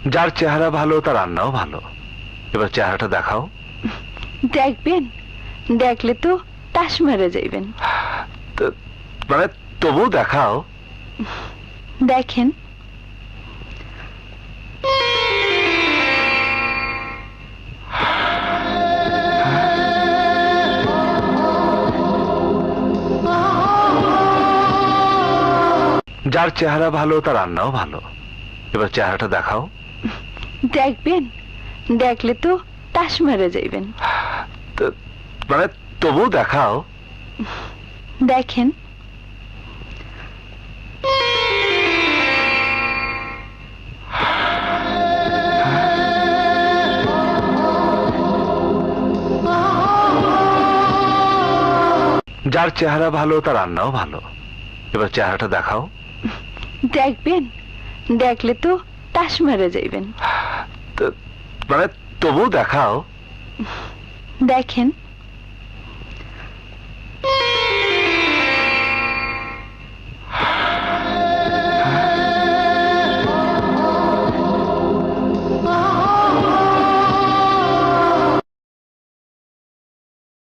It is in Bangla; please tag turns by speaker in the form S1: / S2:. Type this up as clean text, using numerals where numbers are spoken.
S1: যার চেহারা ভালো তার রান্নাও ভালো। এবার চেহারাটা দেখাও।
S2: দেখবেন, দেখলে তো তাস মেরে যাইবেন।
S1: মানে তবু দেখাও।
S2: দেখেন।
S1: যার চেহারা ভালো তার রান্নাও ভালো। এবার চেহারাটা দেখাও।
S2: দেখবেন, দেখলে তো তাস মেরে যাইবেন।
S1: মানে তবু দেখাও।
S2: দেখেন।
S1: যার চেহারা ভালো তার রান্নাও ভালো। এবার চেহারাটা দেখাও।
S2: দেখবেন, দেখলে তো তাস মেরে যাইবেন।
S1: মানে তবু দেখাও।
S2: দেখেন।